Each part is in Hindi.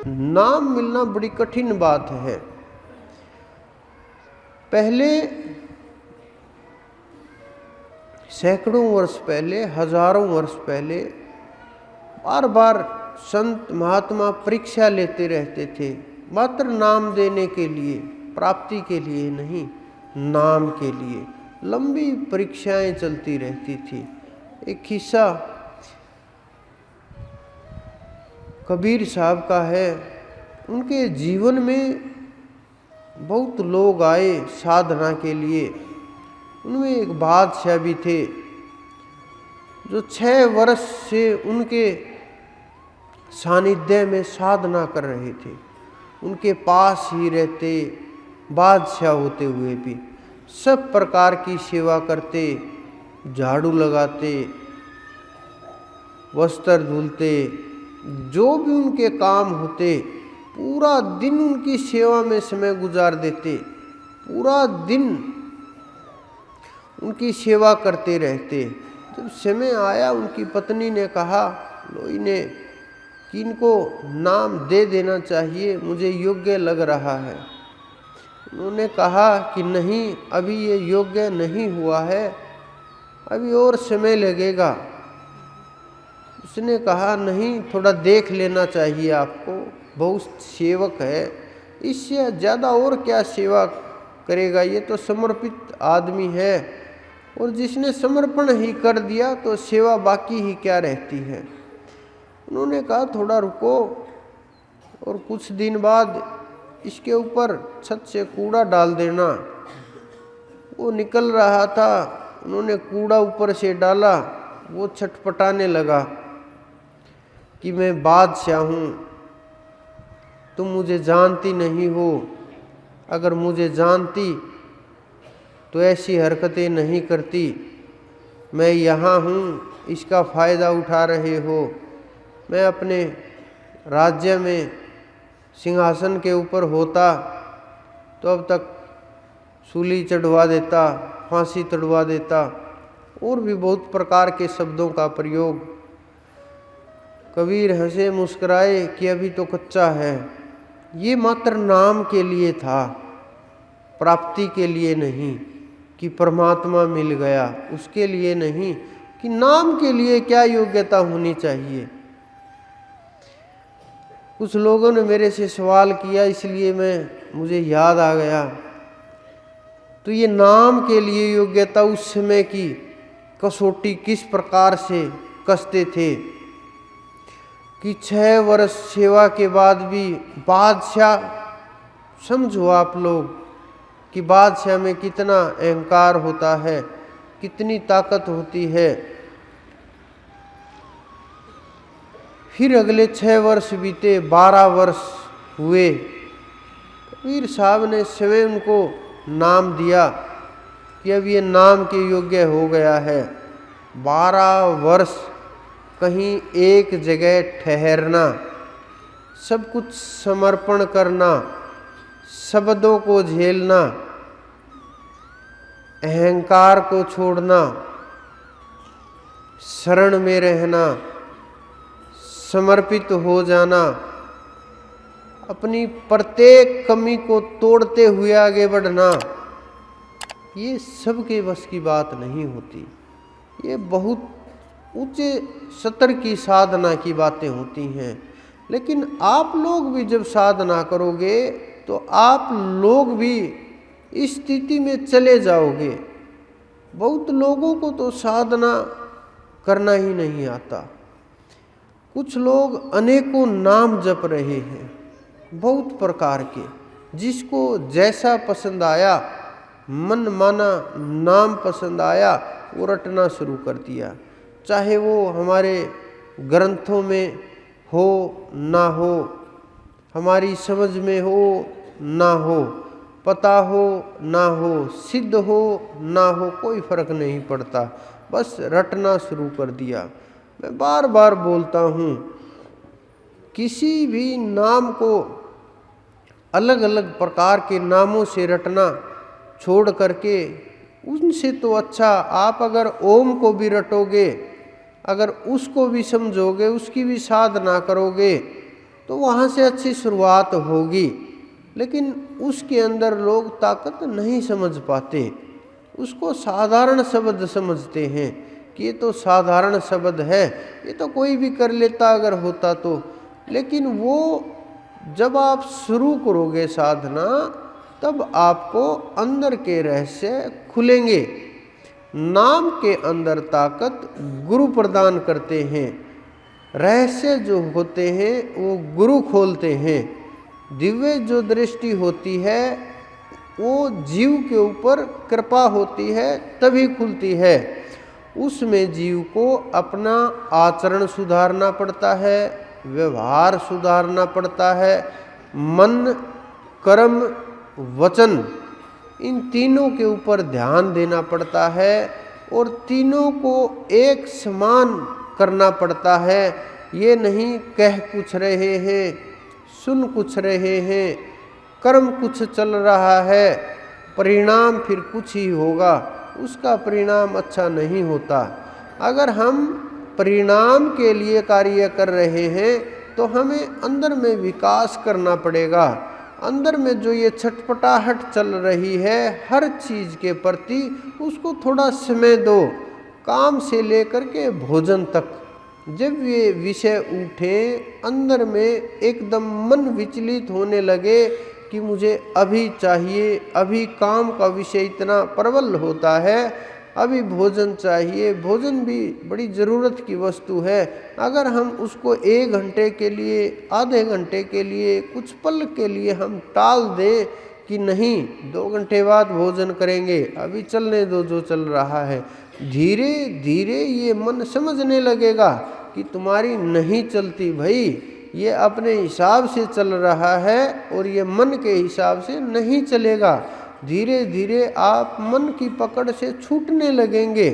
नाम मिलना बड़ी कठिन बात है। पहले सैकड़ों वर्ष पहले, हजारों वर्ष पहले बार बार संत महात्मा परीक्षा लेते रहते थे, मात्र नाम देने के लिए, प्राप्ति के लिए नहीं, नाम के लिए लंबी परीक्षाएं चलती रहती थी। एक किस्सा कबीर साहब का है। उनके जीवन में बहुत लोग आए साधना के लिए। उनमें एक बादशाह भी थे जो 6 वर्ष से उनके सानिध्य में साधना कर रहे थे, उनके पास ही रहते, बादशाह होते हुए भी सब प्रकार की सेवा करते, झाड़ू लगाते, वस्त्र धुलते, जो भी उनके काम होते, पूरा दिन उनकी सेवा में समय गुजार देते, पूरा दिन उनकी सेवा करते रहते। जब समय आया, उनकी पत्नी ने कहा, लोई ने, कि इनको नाम दे देना चाहिए, मुझे योग्य लग रहा है। उन्होंने कहा कि नहीं, अभी ये योग्य नहीं हुआ है, अभी और समय लगेगा। उसने कहा नहीं, थोड़ा देख लेना चाहिए आपको, बहुत सेवक है, इससे ज़्यादा और क्या सेवा करेगा, ये तो समर्पित आदमी है, और जिसने समर्पण ही कर दिया तो सेवा बाकी ही क्या रहती है। उन्होंने कहा थोड़ा रुको, और कुछ दिन बाद इसके ऊपर छत से कूड़ा डाल देना। वो निकल रहा था, उन्होंने कूड़ा ऊपर से डाला, वो छटपटाने लगा कि मैं बादशाह हूँ, तुम मुझे जानती नहीं हो, अगर मुझे जानती तो ऐसी हरकतें नहीं करती, मैं यहाँ हूँ, इसका फ़ायदा उठा रहे हो। मैं अपने राज्य में सिंहासन के ऊपर होता तो अब तक सूली चढ़वा देता, फांसी चढ़वा देता, और भी बहुत प्रकार के शब्दों का प्रयोग। कबीर हंसे मुस्कुराए कि अभी तो कच्चा है, ये मात्र नाम के लिए था, प्राप्ति के लिए नहीं कि परमात्मा मिल गया, उसके लिए नहीं कि नाम के लिए क्या योग्यता होनी चाहिए। कुछ लोगों ने मेरे से सवाल किया, इसलिए मुझे याद आ गया। तो ये नाम के लिए योग्यता उस समय की कसौटी किस प्रकार से कसते थे कि 6 वर्ष सेवा के बाद भी बादशाह, समझो आप लोग कि बादशाह में कितना अहंकार होता है, कितनी ताकत होती है। फिर अगले 6 वर्ष बीते, 12 वर्ष हुए। कबीर साहब ने स्वयं उनको नाम दिया कि अब ये नाम के योग्य हो गया है। 12 वर्ष कहीं एक जगह ठहरना, सब कुछ समर्पण करना, शब्दों को झेलना, अहंकार को छोड़ना, शरण में रहना, समर्पित हो जाना, अपनी प्रत्येक कमी को तोड़ते हुए आगे बढ़ना, ये सबके बस की बात नहीं होती। ये बहुत ऊंचे स्तर की साधना की बातें होती हैं। लेकिन आप लोग भी जब साधना करोगे तो आप लोग भी इस स्थिति में चले जाओगे। बहुत लोगों को तो साधना करना ही नहीं आता। कुछ लोग अनेकों नाम जप रहे हैं, बहुत प्रकार के, जिसको जैसा पसंद आया, मन माना नाम पसंद आया, वो रटना शुरू कर दिया। चाहे वो हमारे ग्रंथों में हो ना हो, हमारी समझ में हो ना हो, पता हो ना हो, सिद्ध हो ना हो, कोई फर्क नहीं पड़ता, बस रटना शुरू कर दिया। मैं बार बार बोलता हूँ, किसी भी नाम को अलग अलग प्रकार के नामों से रटना छोड़ करके, उनसे तो अच्छा आप अगर ओम को भी रटोगे, अगर उसको भी समझोगे, उसकी भी साधना करोगे, तो वहाँ से अच्छी शुरुआत होगी। लेकिन उसके अंदर लोग ताकत नहीं समझ पाते, उसको साधारण शब्द समझते हैं कि ये तो साधारण शब्द है, ये तो कोई भी कर लेता अगर होता तो। लेकिन वो जब आप शुरू करोगे साधना, तब आपको अंदर के रहस्य खुलेंगे। नाम के अंदर ताकत गुरु प्रदान करते हैं, रहस्य जो होते हैं वो गुरु खोलते हैं। दिव्य जो दृष्टि होती है वो जीव के ऊपर कृपा होती है तभी खुलती है। उसमें जीव को अपना आचरण सुधारना पड़ता है, व्यवहार सुधारना पड़ता है, मन, कर्म, वचन, इन तीनों के ऊपर ध्यान देना पड़ता है और तीनों को एक समान करना पड़ता है। ये नहीं कह कुछ रहे हैं, सुन कुछ रहे हैं, कर्म कुछ चल रहा है, परिणाम फिर कुछ ही होगा, उसका परिणाम अच्छा नहीं होता। अगर हम परिणाम के लिए कार्य कर रहे हैं तो हमें अंदर में विकास करना पड़ेगा। अंदर में जो ये छटपटाहट चल रही है हर चीज़ के प्रति, उसको थोड़ा समय दो। काम से लेकर के भोजन तक जब ये विषय उठे, अंदर में एकदम मन विचलित होने लगे कि मुझे अभी चाहिए, अभी काम का विषय इतना प्रबल होता है, अभी भोजन चाहिए, भोजन भी बड़ी ज़रूरत की वस्तु है। अगर हम उसको 1 घंटे के लिए, आधे घंटे के लिए, कुछ पल के लिए हम टाल दें कि नहीं 2 घंटे बाद भोजन करेंगे, अभी चलने दो जो चल रहा है, धीरे धीरे ये मन समझने लगेगा कि तुम्हारी नहीं चलती भाई, ये अपने हिसाब से चल रहा है और ये मन के हिसाब से नहीं चलेगा। धीरे धीरे आप मन की पकड़ से छूटने लगेंगे।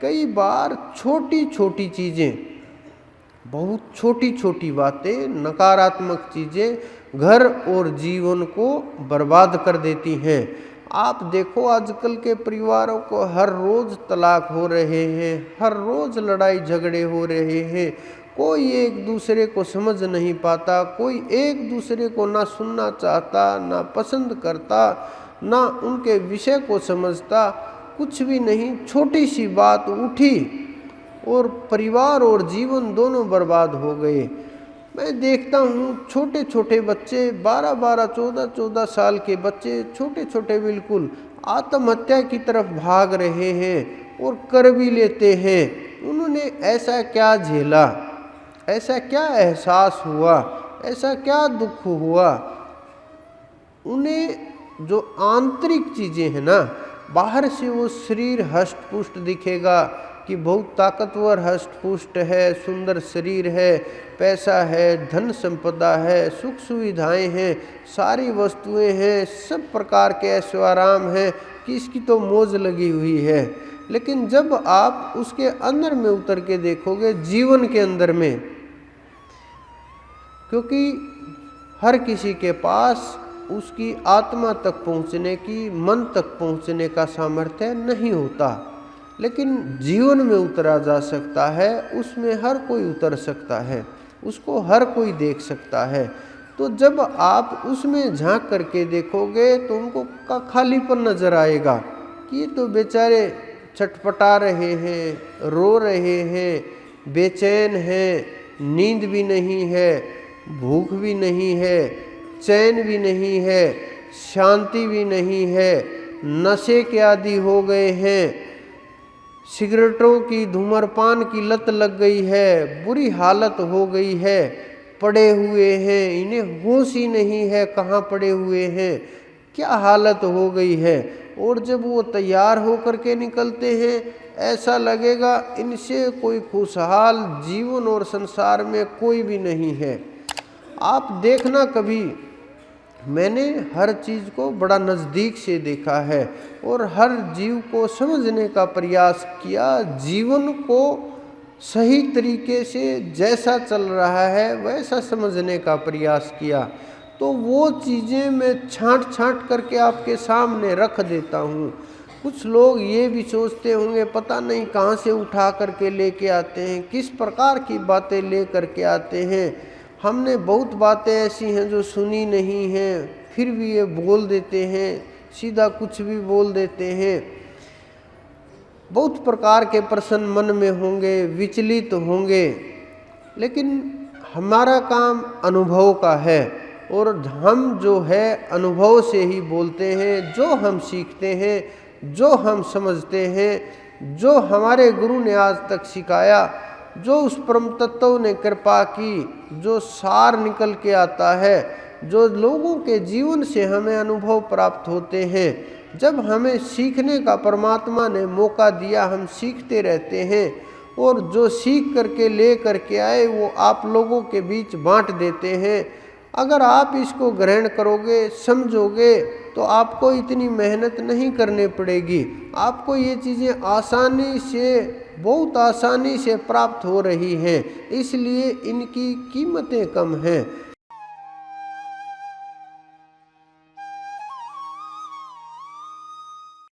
कई बार छोटी छोटी चीज़ें, बहुत छोटी छोटी बातें, नकारात्मक चीज़ें घर और जीवन को बर्बाद कर देती हैं। आप देखो आजकल के परिवारों को हर रोज़ तलाक हो रहे हैं, हर रोज़ लड़ाई झगड़े हो रहे हैं, कोई एक दूसरे को समझ नहीं पाता, कोई एक दूसरे को ना सुनना चाहता, ना पसंद करता, ना उनके विषय को समझता, कुछ भी नहीं। छोटी सी बात उठी और परिवार और जीवन दोनों बर्बाद हो गए। मैं देखता हूँ छोटे छोटे बच्चे, 12-12, 14-14 साल के बच्चे, छोटे छोटे बिल्कुल आत्महत्या की तरफ भाग रहे हैं और कर भी लेते हैं। उन्होंने ऐसा क्या झेला, ऐसा क्या एहसास हुआ, ऐसा क्या दुख हुआ? उन्हें जो आंतरिक चीज़ें हैं ना, बाहर से वो शरीर हष्ट पुष्ट दिखेगा कि बहुत ताकतवर हष्ट पुष्ट है, सुंदर शरीर है, पैसा है, धन संपदा है, सुख सुविधाएं हैं, सारी वस्तुएं हैं, सब प्रकार के ऐश्वर्याराम हैं कि इसकी तो मौज लगी हुई है। लेकिन जब आप उसके अंदर में उतर के देखोगे, जीवन के अंदर में, क्योंकि हर किसी के पास उसकी आत्मा तक पहुँचने की, मन तक पहुँचने का सामर्थ्य नहीं होता, लेकिन जीवन में उतरा जा सकता है, उसमें हर कोई उतर सकता है, उसको हर कोई देख सकता है। तो जब आप उसमें झांक करके देखोगे तो उनको का खालीपन नजर आएगा कि ये तो बेचारे छटपटा रहे हैं, रो रहे हैं, बेचैन हैं, नींद भी नहीं है, भूख भी नहीं है, चैन भी नहीं है, शांति भी नहीं है, नशे के आदी हो गए हैं, सिगरेटों की, धूम्रपान की लत लग गई है, बुरी हालत हो गई है, पड़े हुए हैं, इन्हें होश ही नहीं है कहाँ पड़े हुए हैं, क्या हालत हो गई है। और जब वो तैयार होकर के निकलते हैं, ऐसा लगेगा इनसे कोई खुशहाल जीवन और संसार में कोई भी नहीं है। आप देखना, कभी मैंने हर चीज़ को बड़ा नज़दीक से देखा है और हर जीव को समझने का प्रयास किया, जीवन को सही तरीके से जैसा चल रहा है वैसा समझने का प्रयास किया। तो वो चीज़ें मैं छांट छांट करके आपके सामने रख देता हूँ। कुछ लोग ये भी सोचते होंगे पता नहीं कहाँ से उठा करके लेके आते हैं, किस प्रकार की बातें ले करके आते हैं। हमने बहुत बातें ऐसी हैं जो सुनी नहीं हैं, फिर भी ये बोल देते हैं, सीधा कुछ भी बोल देते हैं। बहुत प्रकार के प्रश्न मन में होंगे, विचलित होंगे, लेकिन हमारा काम अनुभव का है और हम जो है अनुभव से ही बोलते हैं। जो हम सीखते हैं, जो हम समझते हैं, जो हमारे गुरु ने आज तक सिखाया, जो उस परम तत्व ने कृपा की, जो सार निकल के आता है, जो लोगों के जीवन से हमें अनुभव प्राप्त होते हैं, जब हमें सीखने का परमात्मा ने मौका दिया, हम सीखते रहते हैं और जो सीख करके ले करके आए वो आप लोगों के बीच बांट देते हैं। अगर आप इसको ग्रहण करोगे, समझोगे, तो आपको इतनी मेहनत नहीं करनी पड़ेगी। आपको ये चीज़ें आसानी से, बहुत आसानी से प्राप्त हो रही हैं, इसलिए इनकी कीमतें कम हैं।